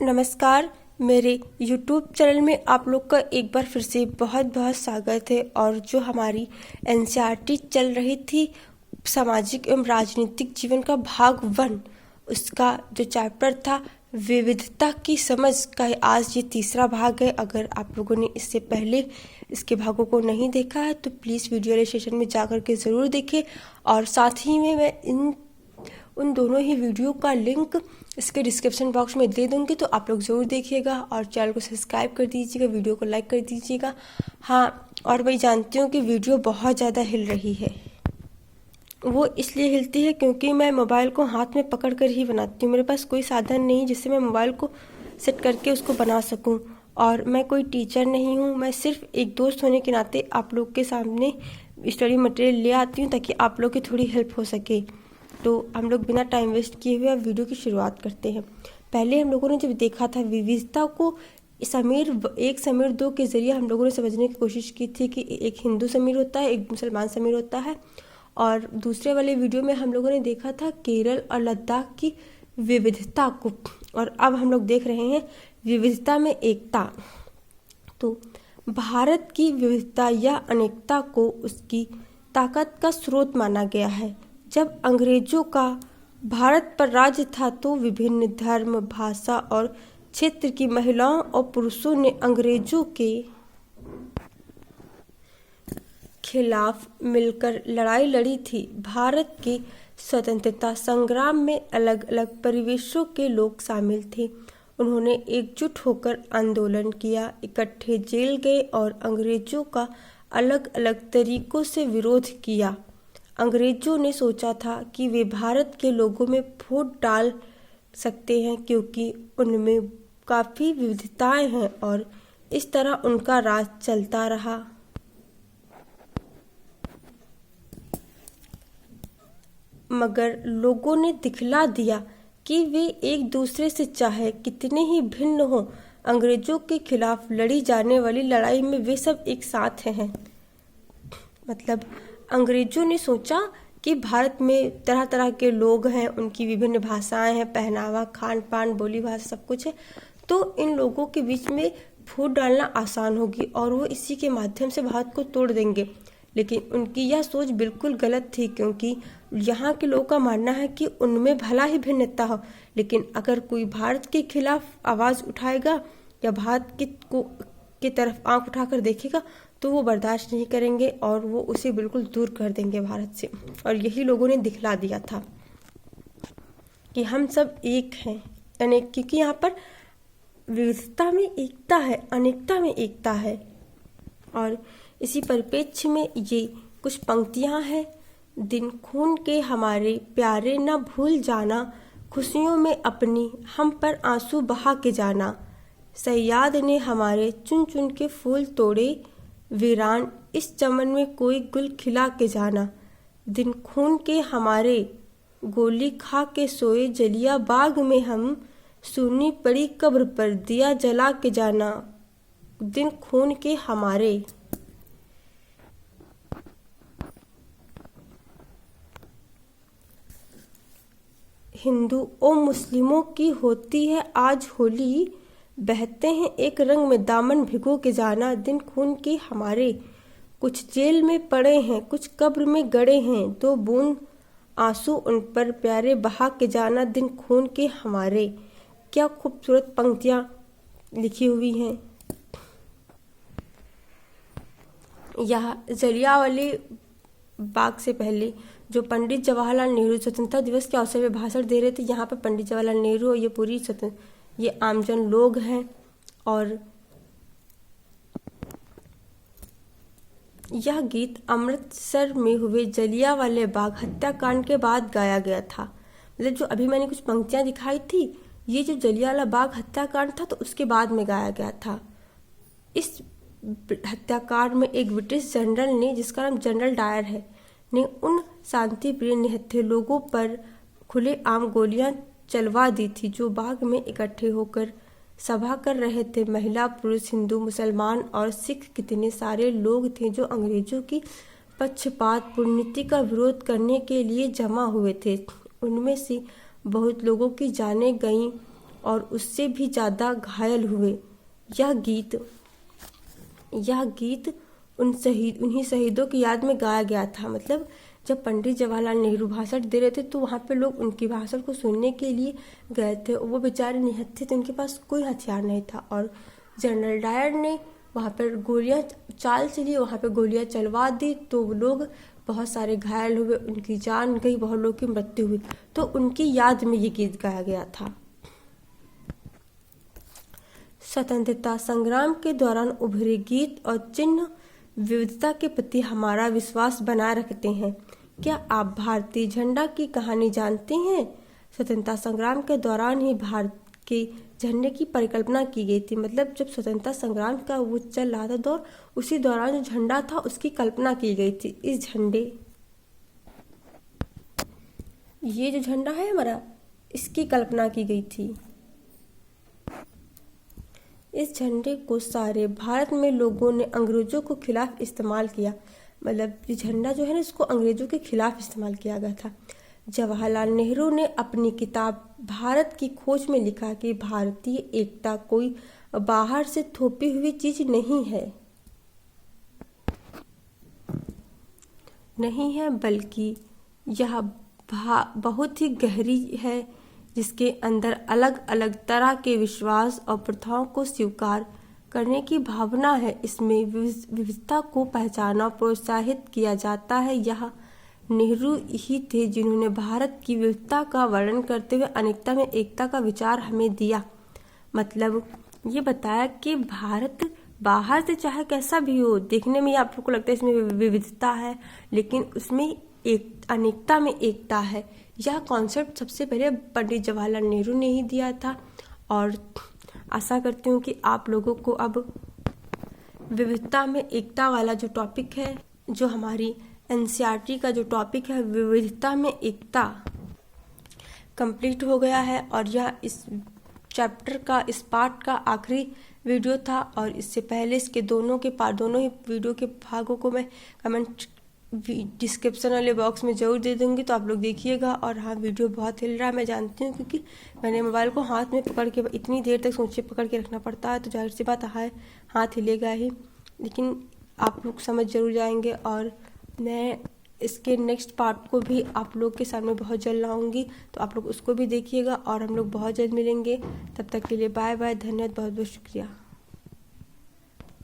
नमस्कार। मेरे YouTube channel में आप लोग का एक बार फिर से बहुत बहुत स्वागत है। और जो हमारी NCERT चल रही थी सामाजिक एवं राजनीतिक जीवन का भाग 1, उसका जो चैप्टर था विविधता की समझ का आज ये तीसरा भाग है। अगर आप लोगों ने इससे पहले इसके भागों को नहीं देखा है तो प्लीज़ वीडियो वाले सेशन में जाकर के ज़रूर देखें। और साथ ही में मैं उन दोनों ही वीडियो का लिंक इसके डिस्क्रिप्शन बॉक्स में दे दूंगी, तो आप लोग ज़रूर देखिएगा और चैनल को सब्सक्राइब कर दीजिएगा, वीडियो को लाइक कर दीजिएगा। हाँ, और मैं जानती हूँ कि वीडियो बहुत ज़्यादा हिल रही है। वो इसलिए हिलती है क्योंकि मैं मोबाइल को हाथ में पकड़ कर ही बनाती हूँ। मेरे पास कोई साधन नहीं जिससे मैं मोबाइल को सेट करके उसको बना सकूँ। और मैं कोई टीचर नहीं हूँ, मैं सिर्फ एक दोस्त होने के नाते आप लोग के सामने स्टडी मटेरियल ले आती हूँ ताकि आप लोग की थोड़ी हेल्प हो सके। तो हम लोग बिना टाइम वेस्ट किए हुए अब वीडियो की शुरुआत करते हैं। पहले हम लोगों ने जब देखा था विविधता को समीर 1 समीर 2 के ज़रिए हम लोगों ने समझने की कोशिश की थी कि एक हिंदू समीर होता है, एक मुसलमान समीर होता है। और दूसरे वाले वीडियो में हम लोगों ने देखा था केरल और लद्दाख की विविधता को। और अब हम लोग देख रहे हैं विविधता में एकता। तो भारत की विविधता या अनेकता को उसकी ताकत का स्रोत माना गया है। जब अंग्रेजों का भारत पर राज्य था तो विभिन्न धर्म, भाषा और क्षेत्र की महिलाओं और पुरुषों ने अंग्रेजों के खिलाफ मिलकर लड़ाई लड़ी थी। भारत के स्वतंत्रता संग्राम में अलग अलग परिवेशों के लोग शामिल थे। उन्होंने एकजुट होकर आंदोलन किया, इकट्ठे जेल गए और अंग्रेजों का अलग अलग तरीकों से विरोध किया। अंग्रेजों ने सोचा था कि वे भारत के लोगों में वोट डाल सकते हैं क्योंकि उनमें काफ़ी विविधताएं हैं, और इस तरह उनका राज चलता रहा। मगर लोगों ने दिखला दिया कि वे एक दूसरे से चाहे कितने ही भिन्न हों, अंग्रेजों के खिलाफ लड़ी जाने वाली लड़ाई में वे सब एक साथ हैं। मतलब अंग्रेजों ने सोचा कि भारत में तरह तरह के लोग हैं, उनकी विभिन्न भाषाएं हैं, पहनावा, खान पान, बोली भाषा सब कुछ है, तो इन लोगों के बीच में वोट डालना आसान होगी और वो इसी के माध्यम से भारत को तोड़ देंगे। लेकिन उनकी यह सोच बिल्कुल गलत थी, क्योंकि यहाँ के लोगों का मानना है कि उनमें भला ही भिन्नता हो, लेकिन अगर कोई भारत के खिलाफ आवाज़ उठाएगा या भारत की तरफ आंख उठाकर देखेगा तो वो बर्दाश्त नहीं करेंगे और वो उसे बिल्कुल दूर कर देंगे भारत से। और यही लोगों ने दिखला दिया था कि हम सब एक हैं, यानी क्योंकि यहाँ पर विविधता में एकता है, अनेकता में एकता है। और इसी परिप्रेक्ष्य में ये कुछ पंक्तियाँ हैं। दिन खून के हमारे प्यारे न भूल जाना, खुशियों में अपनी हम पर आंसू बहा के जाना, सयाद ने हमारे चुन चुन के फूल तोड़े, वीरान इस चमन में कोई गुल खिला के जाना, दिन खून के हमारे गोली खा के सोए जलिया बाग में हम, सुनी पड़ी कब्र पर दिया जला के जाना, दिन खून के हमारे। हिंदू और मुस्लिमों की होती है आज होली, बहते हैं एक रंग में दामन भिगो के जाना, दिन खून के हमारे। कुछ जेल में पड़े हैं, कुछ कब्र में गड़े हैं, 2 बूंद आंसू उन पर प्यारे बहा के जाना, दिन खून के हमारे। क्या खूबसूरत पंक्तियाँ लिखी हुई हैं। यह जलियांवाले बाग से पहले जो पंडित जवाहरलाल नेहरू स्वतंत्रता दिवस के अवसर पर भाषण दे रहे थे, यहाँ पर पंडित जवाहरलाल नेहरू और ये पूरी ये आमजन लोग हैं। और यह गीत अमृतसर में हुए जलियांवाले बाग हत्याकांड के बाद गाया गया था। मतलब जो अभी मैंने कुछ पंक्तियां दिखाई थी, ये जो जलियांवाला बाग हत्याकांड था तो उसके बाद में गाया गया था। इस हत्याकांड में एक ब्रिटिश जनरल ने, जिसका नाम जनरल डायर है, ने उन शांति प्रिय निहत्थे लोगों पर खुलेआम गोलियां चलवा दी थी जो बाग में इकट्ठे होकर सभा कर रहे थे। महिला, पुरुष, हिंदू, मुसलमान और सिख, कितने सारे लोग थे जो अंग्रेजों की पक्षपातपूर्ण नीति का विरोध करने के लिए जमा हुए थे। उनमें से बहुत लोगों की जानें गईं और उससे भी ज़्यादा घायल हुए। यह गीत उन्हीं शहीदों की याद में गाया गया था। मतलब जब पंडित जवाहरलाल नेहरू भाषण दे रहे थे तो वहाँ पे लोग उनकी भाषण को सुनने के लिए गए थे। वो बेचारे निहत्थे थे, उनके पास कोई हथियार नहीं था और जनरल डायर ने वहाँ पर गोलियाँ चाल चली, वहाँ पे गोलियाँ चलवा दी तो लोग बहुत सारे घायल हुए, उनकी जान गई, बहुत लोग की मृत्यु हुई। तो उनकी याद में ये गीत गाया गया था। स्वतंत्रता संग्राम के दौरान उभरे गीत और चिन्ह विविधता के प्रति हमारा विश्वास बनाए रखते हैं। क्या आप भारतीय झंडा की कहानी जानते हैं? स्वतंत्रता संग्राम के दौरान ही भारत के झंडे की परिकल्पना की गई थी। मतलब जब स्वतंत्रता संग्राम का वो चल रहा था दौर, उसी दौरान जो झंडा था उसकी कल्पना की गई थी। ये जो झंडा है हमारा, इसकी कल्पना की गई थी। इस झंडे को सारे भारत में लोगों ने अंग्रेजों को खिलाफ इस्तेमाल किया। मतलब ये झंडा जो है ना, इसको अंग्रेजों के खिलाफ इस्तेमाल किया गया था। जवाहरलाल नेहरू ने अपनी किताब भारत की खोज में लिखा कि भारतीय एकता कोई बाहर से थोपी हुई चीज नहीं है, बल्कि यह बहुत ही गहरी है, जिसके अंदर अलग अलग तरह के विश्वास और प्रथाओं को स्वीकार करने की भावना है। इसमें विविधता को पहचाना प्रोत्साहित किया जाता है। यह नेहरू ही थे जिन्होंने भारत की विविधता का वर्णन करते हुए अनेकता में एकता का विचार हमें दिया। मतलब ये बताया कि भारत बाहर से चाहे कैसा भी हो, देखने में आप लोग को लगता है इसमें विविधता है, लेकिन उसमें एक अनेकता में एकता है। यह कॉन्सेप्ट सबसे पहले पंडित जवाहरलाल नेहरू ने ही दिया था। और आशा करती हूँ कि आप लोगों को अब विविधता में एकता वाला जो टॉपिक है, जो हमारी एनसीईआरटी का जो टॉपिक है विविधता में एकता, कंप्लीट हो गया है। और यह इस चैप्टर का, इस पार्ट का आखिरी वीडियो था। और इससे पहले इसके दोनों ही वीडियो के भागों को मैं कमेंट डिस्क्रिप्शन वाले बॉक्स में ज़रूर दे दूँगी, तो आप लोग देखिएगा। और हाँ, वीडियो बहुत हिल रहा है, मैं जानती हूँ, क्योंकि मैंने मोबाइल को हाथ में पकड़ के इतनी देर तक सोचे पकड़ के रखना पड़ता है, तो जाहिर सी बात है हाथ हिलेगा ही, लेकिन आप लोग समझ जरूर जाएंगे। और मैं इसके नेक्स्ट पार्ट को भी आप लोग के सामने बहुत जल्द लाऊंगी, तो आप लोग उसको भी देखिएगा। और हम लोग बहुत जल्द मिलेंगे, तब तक के लिए बाय बाय, धन्यवाद, बहुत बहुत शुक्रिया।